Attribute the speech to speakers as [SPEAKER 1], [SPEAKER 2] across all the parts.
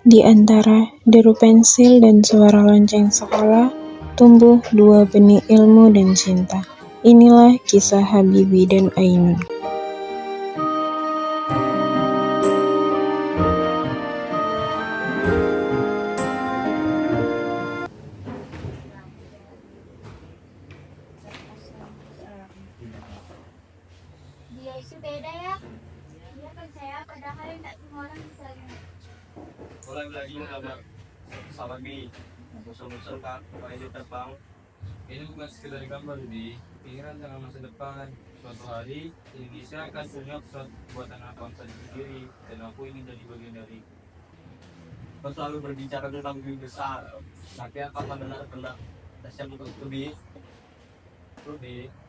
[SPEAKER 1] Di antara deru pensil dan suara lonceng sekolah, tumbuh dua benih ilmu dan cinta. Inilah kisah Habibie dan Ainun.
[SPEAKER 2] Dia itu beda ya. Dia percaya padahal tidak semua orang bisa lihat.
[SPEAKER 3] Mulai belajar sama B, musuh-musuh kan, mulai dia terbang. Ini bukan sekedar gambar di pikiran tentang masa depan. Suatu hari Indonesia akan punya pesawat buatan bangsa sendiri, dan aku ingin jadi bagian dari. Kau selalu berbicara tentang mimpi besar. Tapi apakah benar-benar siap untuk lebih?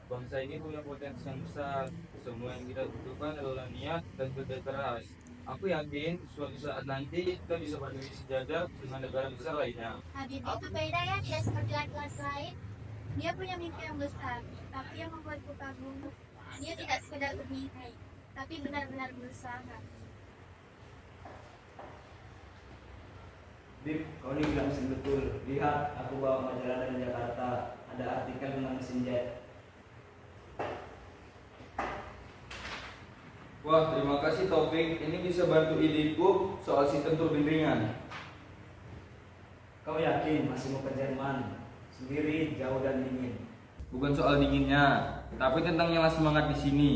[SPEAKER 3] Bangsa ini punya potensi yang besar. Semua yang kita butuhkan adalah niat dan kerja keras. Aku yakin suatu saat nanti kita bisa berdiri sejajar dengan negara besar lainnya.
[SPEAKER 2] Habibie itu beda ya, tidak seperti laki-laki lain. Dia punya mimpi yang besar, tapi yang membuatku kagum, dia tidak sekedar bermimpi, tapi benar-benar berusaha.
[SPEAKER 4] Bib, kau ini bilang mesin betul. Lihat, aku bawa majalah dari Jakarta. Ada artikel tentang mesin jet.
[SPEAKER 3] Wah, terima kasih Taufik. Ini bisa bantu ideku soal sistem turbin ringan.
[SPEAKER 4] Kau yakin masih mau ke Jerman? Sendiri, jauh dan dingin.
[SPEAKER 3] Bukan soal dinginnya, tapi tentang nyala semangat di sini.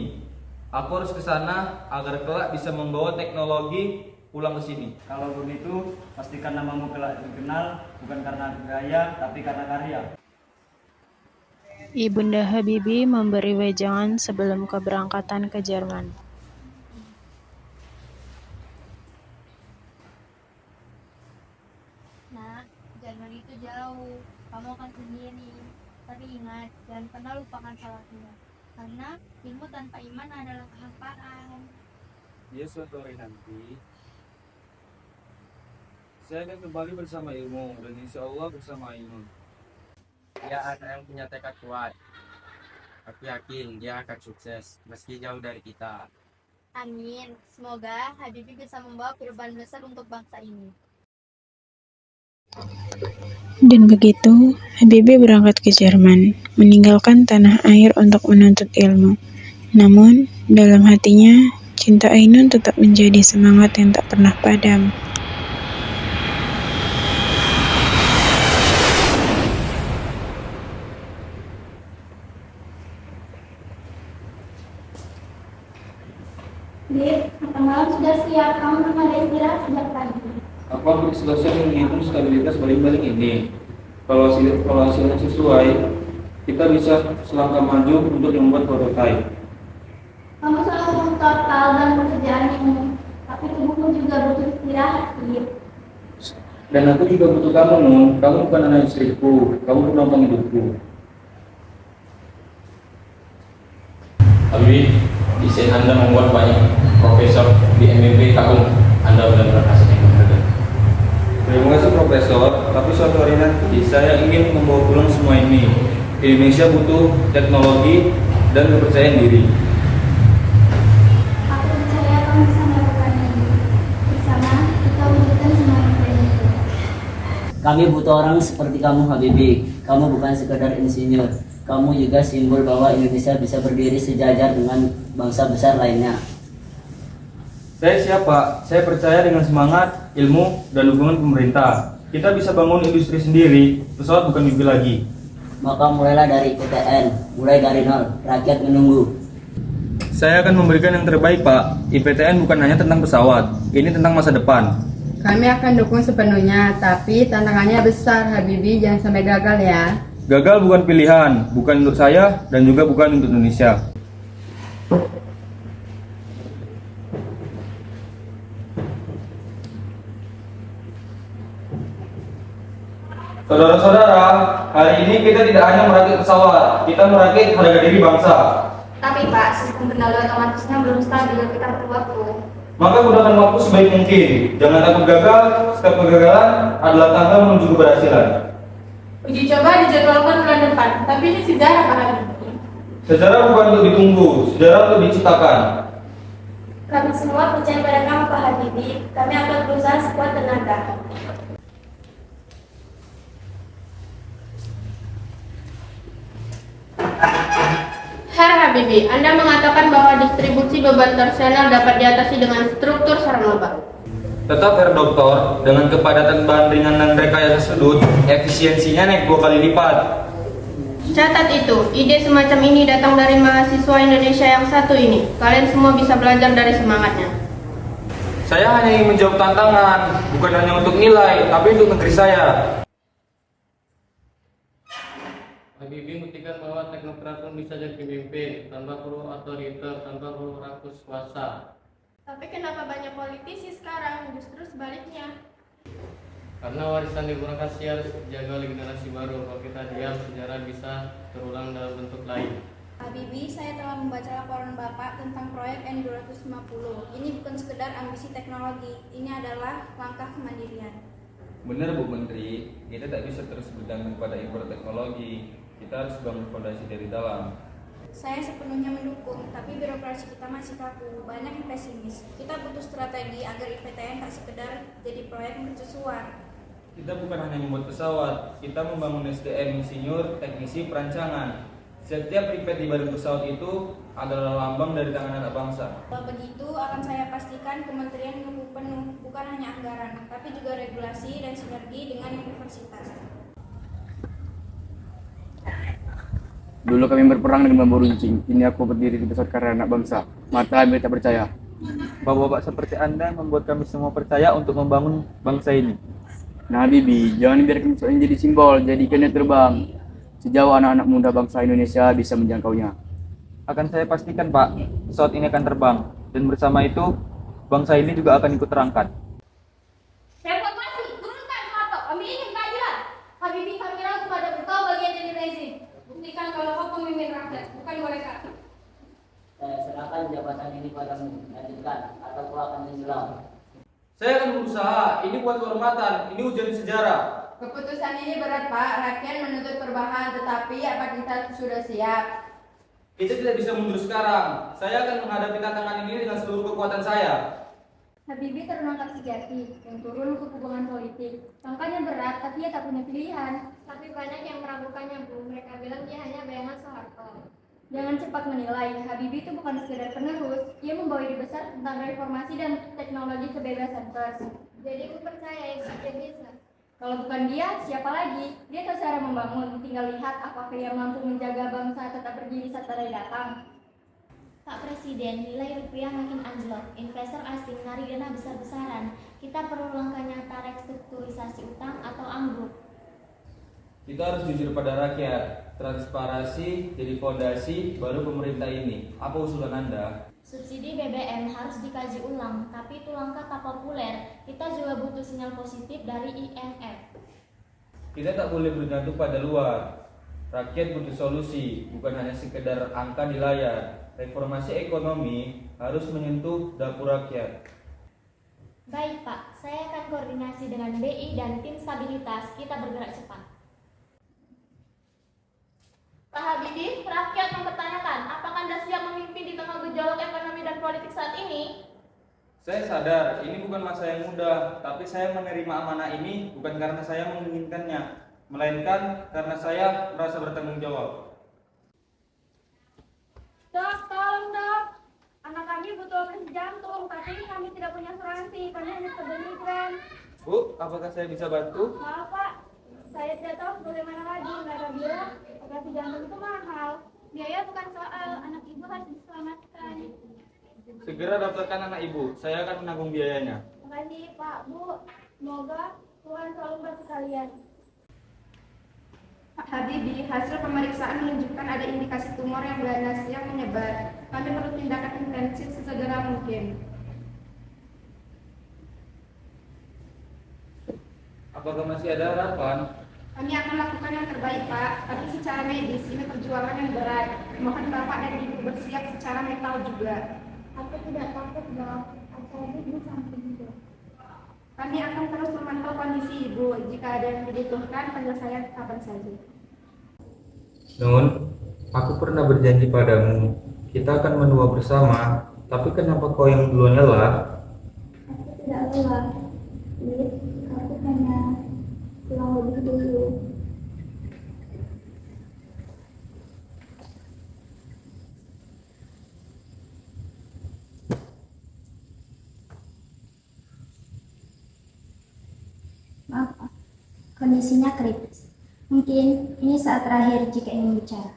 [SPEAKER 3] Aku harus ke sana agar kelak bisa membawa teknologi pulang ke sini.
[SPEAKER 4] Kalau begitu, pastikan namamu kelak dikenal bukan karena gaya, tapi karena karya.
[SPEAKER 1] Ibunda Habibie memberi wejangan sebelum keberangkatan ke Jerman.
[SPEAKER 2] Nah, Jerman itu jauh, kamu akan sendiri. Tapi ingat, jangan pernah lupakan salahnya. Karena ilmu tanpa iman adalah kehampaan.
[SPEAKER 3] Ya, suatu hari nanti saya akan kembali bersama ilmu dan insya Allah bersama Ainun.
[SPEAKER 5] Dia anak yang punya tekad kuat. Aku yakin dia akan sukses meski jauh dari kita.
[SPEAKER 2] Amin. Semoga Habibie bisa membawa perubahan besar untuk bangsa ini.
[SPEAKER 1] Dan begitu, Habibie berangkat ke Jerman, meninggalkan tanah air untuk menuntut ilmu. Namun, dalam hatinya, cinta Ainun tetap menjadi semangat yang tak pernah padam.
[SPEAKER 2] Bib, makan malam sudah siap. Kamu belum ada istirahat sejak pagi.
[SPEAKER 3] Aku hampir selesai menghitung stabilitas baling-baling ini. Kalau hasilnya sesuai, kita bisa selangkah maju untuk membuat prototipe.
[SPEAKER 2] Kamu selalu total dalam pekerjaanmu, tapi tubuhmu juga butuh istirahat, Bib.
[SPEAKER 3] Dan aku juga butuh kamu, Nun. Kamu bukan anak istriku, kamu penopang hidupku.
[SPEAKER 6] Habibie, desain Anda membuat banyak profesor di MIP kagum. Anda benar-benar hasil yang berharga.
[SPEAKER 3] Terima kasih Profesor, tapi suatu hari nanti saya ingin membawa pulang semua ini. Indonesia butuh teknologi dan kepercayaan diri.
[SPEAKER 2] Aku percaya kamu bisa melakukan ini. Bersama, kita wujudkan semua impian itu.
[SPEAKER 7] Kami butuh orang seperti kamu, Habibie. Kamu bukan sekedar insinyur. Kamu juga simbol bahwa Indonesia bisa berdiri sejajar dengan bangsa besar lainnya.
[SPEAKER 3] Saya siap, Pak. Saya percaya dengan semangat, ilmu, dan dukungan pemerintah. Kita bisa bangun industri sendiri. Pesawat bukan mimpi lagi.
[SPEAKER 7] Maka mulailah dari IPTN, mulai dari nol. Rakyat menunggu.
[SPEAKER 3] Saya akan memberikan yang terbaik, Pak. IPTN bukan hanya tentang pesawat. Ini tentang masa depan.
[SPEAKER 8] Kami akan dukung sepenuhnya, tapi tantangannya besar, Habibie. Jangan sampai gagal ya.
[SPEAKER 3] Gagal bukan pilihan, bukan untuk saya dan juga bukan untuk Indonesia. Saudara-saudara, hari ini kita tidak hanya merakit pesawat, kita merakit harga diri bangsa.
[SPEAKER 2] Tapi Pak, sistem kendali otomatisnya belum stabil, kita perlu waktu.
[SPEAKER 4] Maka gunakan waktu sebaik mungkin. Jangan takut gagal, setiap kegagalan adalah tangga menuju keberhasilan.
[SPEAKER 8] Uji coba dijadwalkan bulan depan, tapi ini sejarah Pak Habibie.
[SPEAKER 4] Sejarah bukan untuk ditunggu, sejarah untuk diciptakan.
[SPEAKER 2] Kami semua percaya pada kamu Pak Habibie. Kami akan berusaha sekuat tenaga.
[SPEAKER 8] Herr Habibie, Anda mengatakan bahwa distribusi beban tersional dapat diatasi dengan struktur sarana baru.
[SPEAKER 4] Tetap Herr Doktor, dengan kepadatan bahan ringan dan rekayasa sudut, efisiensinya naik 2 kali lipat.
[SPEAKER 8] Catat itu, ide semacam ini datang dari mahasiswa Indonesia yang satu ini. Kalian semua bisa belajar dari semangatnya.
[SPEAKER 4] Saya hanya ingin menjawab tantangan, bukan hanya untuk nilai, tapi untuk negeri saya.
[SPEAKER 3] Habibie membuktikan bahwa teknokrat pun bisa jadi pemimpin tanpa perlu otoriter, tanpa perlu rakus kuasa.
[SPEAKER 8] Tapi kenapa banyak politisi sekarang? Justru sebaliknya.
[SPEAKER 3] Karena warisan demokrasi harus dijaga oleh generasi baru. Kalau kita diam, sejarah bisa terulang dalam bentuk lain.
[SPEAKER 2] Habibie, saya telah membaca laporan Bapak tentang proyek N250. Ini bukan sekedar ambisi teknologi, ini adalah langkah kemandirian.
[SPEAKER 4] Benar Bu Menteri, kita tak bisa terus bergantung pada impor teknologi. Kita harus bangun fondasi dari dalam.
[SPEAKER 2] Saya sepenuhnya mendukung, tapi birokrasi kita masih kaku, banyak yang pesimis. Kita butuh strategi agar IPTN tak sekedar jadi proyek mercusuar.
[SPEAKER 4] Kita bukan hanya membuat pesawat, kita membangun SDM insinyur, teknisi, perancangan. Setiap ripet di badan pesawat itu adalah lambang dari tangan anak bangsa.
[SPEAKER 2] Kalau begitu, akan saya pastikan kementerian mendukung penuh, bukan hanya anggaran, tapi juga regulasi dan sinergi dengan universitas.
[SPEAKER 9] Dulu kami berperang dengan bambu runcing, kini aku berdiri di pesawat karya anak bangsa. Mata kami tak percaya.
[SPEAKER 4] Bapak-bapak seperti Anda membuat kami semua percaya untuk membangun bangsa ini.
[SPEAKER 9] Nah Habibie, jangan biarkan pesawat ini jadi simbol, jadikannya terbang. Sejauh anak-anak muda bangsa Indonesia bisa menjangkaunya.
[SPEAKER 4] Akan saya pastikan Pak, pesawat ini akan terbang. Dan bersama itu, bangsa ini juga akan ikut terangkat.
[SPEAKER 2] Reformasi, turunkan Soeharto, kami ingin keadilan. Habibie, kami ragu pada engkau bagian dari rezim. Buktikan kalau kau pemimpin rakyat, bukan mereka.
[SPEAKER 7] Saya serahkan jabatan ini padamu, lanjutkan atau kau akan tenggelam.
[SPEAKER 4] Saya akan berusaha, ini buat kehormatan, ini ujian sejarah.
[SPEAKER 8] Keputusan ini berat Pak, rakyat menuntut perubahan, tetapi apa kita sudah siap?
[SPEAKER 4] Kita tidak bisa mundur sekarang. Saya akan menghadapi tantangan ini dengan seluruh kekuatan saya.
[SPEAKER 2] Habibie terangkat sejati yang turun ke hubungan politik. Langkahnya berat, tapi ia tak punya pilihan. Tapi banyak yang meragukannya, Bu. Mereka bilang dia hanya bayangan Soeharto. Jangan cepat menilai, Habibie itu bukan sekedar penerus. Ia membawa ide besar tentang reformasi dan teknologi kebebasan pers. Jadi aku percaya dia bisa. Kalau bukan dia, siapa lagi? Dia tahu cara membangun. Tinggal lihat apakah ia mampu menjaga bangsa tetap berdiri saat badai datang.
[SPEAKER 10] Pak Presiden, nilai rupiah makin anjlok, investor asing narik dana besar-besaran. Kita perlu langkah nyata restrukturisasi utang atau ambruk.
[SPEAKER 4] Kita harus jujur pada rakyat. Transparansi jadi fondasi baru pemerintah ini. Apa usulan Anda?
[SPEAKER 10] Subsidi BBM harus dikaji ulang, tapi itu langkah tak populer. Kita juga butuh sinyal positif dari IMF.
[SPEAKER 4] Kita tak boleh bergantung pada luar. Rakyat butuh solusi, bukan hanya sekedar angka di layar. Reformasi ekonomi harus menyentuh dapur rakyat.
[SPEAKER 10] Baik Pak, saya akan koordinasi dengan BI dan tim stabilitas. Kita bergerak cepat.
[SPEAKER 2] Pak Habibie, rakyat mempertanyakan, apakah Anda siap memimpin di tengah gejolak ekonomi dan politik saat ini?
[SPEAKER 4] Saya sadar, ini bukan masa yang mudah, tapi saya menerima amanah ini bukan karena saya menginginkannya, melainkan karena saya merasa bertanggung jawab.
[SPEAKER 2] Dok, tolong dok. Anak kami butuh operasi jantung, tapi kami tidak punya asuransi, kami hanya sebagai migran.
[SPEAKER 4] Bu, apakah saya bisa bantu?
[SPEAKER 2] Maaf Pak, saya tidak tahu bagaimana lagi. Mereka bilang operasi jantung itu mahal. Biaya bukan soal, anak ibu harus diselamatkan.
[SPEAKER 4] Segera daftarkan anak ibu, saya akan menanggung biayanya.
[SPEAKER 2] Terima kasih Pak, Bu. Semoga Tuhan selalu membantu kalian.
[SPEAKER 8] Pak Habibie, hasil pemeriksaan menunjukkan ada indikasi tumor yang ganas yang menyebar. Kami perlu tindakan intensif sesegera mungkin.
[SPEAKER 4] Apakah masih ada harapan?
[SPEAKER 8] Kami akan lakukan yang terbaik, Pak. Tapi secara medis, ini perjuangan yang berat. Mohon Bapak dan Ibu bersiap secara mental juga.
[SPEAKER 2] Aku tidak takut, Dok. Asal Ibu di sampingku.
[SPEAKER 8] Kami akan terus memantau kondisi Ibu. Jika ada yang dibutuhkan, panggil saya kapan saja.
[SPEAKER 4] Nun, aku pernah berjanji padamu, kita akan menua bersama, tapi kenapa kau yang duluan lelah?
[SPEAKER 2] Aku tidak lelah, Lid. Aku hanya pulang lebih dulu.
[SPEAKER 10] Maaf, Pak. Kondisinya kritis. Mungkin ini saat terakhir jika ingin bicara.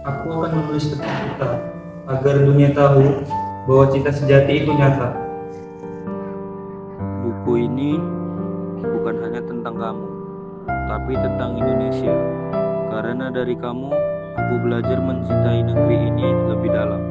[SPEAKER 4] Aku akan menulis tentang kita, agar dunia tahu bahwa cinta sejati itu nyata.
[SPEAKER 11] Buku ini bukan hanya tentang kamu, tapi tentang Indonesia. Karena dari kamu, aku belajar mencintai negeri ini lebih dalam.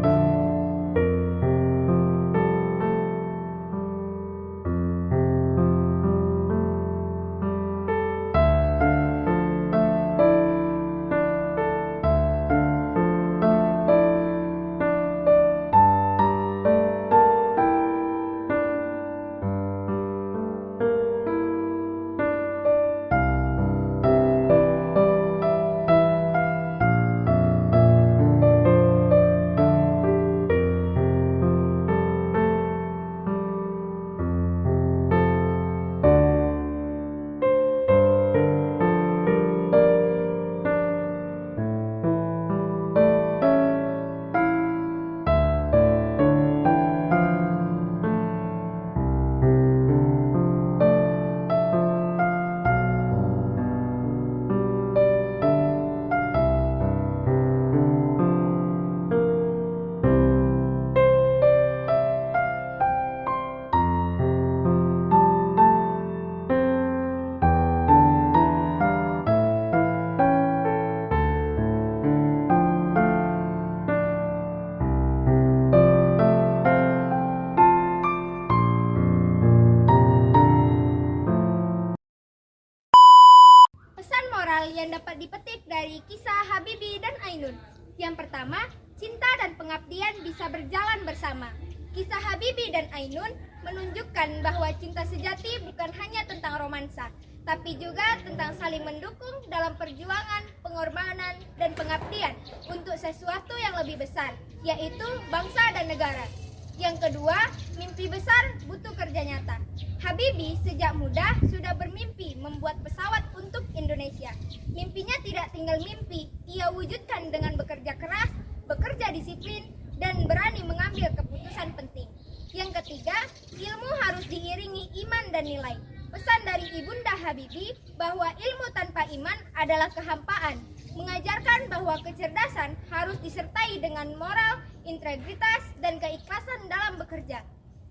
[SPEAKER 2] Pesan moral yang dapat dipetik dari kisah Habibie dan Ainun. Yang pertama, cinta dan pengabdian bisa berjalan bersama. Kisah Habibie dan Ainun menunjukkan bahwa cinta sejati bukan hanya tentang romansa, tapi juga tentang saling mendukung dalam perjuangan, pengorbanan, dan pengabdian untuk sesuatu yang lebih besar, yaitu bangsa dan negara. Yang kedua, mimpi besar butuh kerja nyata. Habibie sejak muda sudah bermimpi membuat pesawat untuk Indonesia. Mimpinya tidak tinggal mimpi, ia wujudkan dengan bekerja keras, bekerja disiplin, dan berani mengambil keputusan penting. Yang ketiga, ilmu harus diiringi iman dan nilai. Pesan dari Ibunda Habibie bahwa ilmu tanpa iman adalah kehampaan, mengajarkan bahwa kecerdasan harus disertai dengan moral, integritas, dan keikhlasan dalam bekerja.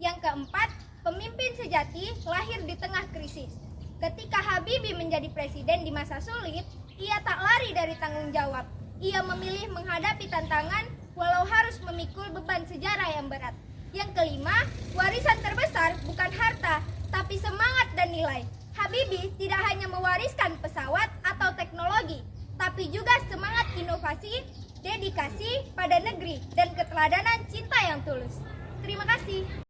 [SPEAKER 2] Yang keempat, pemimpin sejati lahir di tengah krisis. Ketika Habibie menjadi presiden di masa sulit, ia tak lari dari tanggung jawab. Ia memilih menghadapi tantangan walau harus memikul beban sejarah yang berat. Yang kelima, warisan terbesar bukan harta, tapi semangat dan nilai. Habibie tidak hanya mewariskan pesawat atau teknologi, tapi juga semangat inovasi, dedikasi pada negeri, dan keteladanan cinta yang tulus. Terima kasih.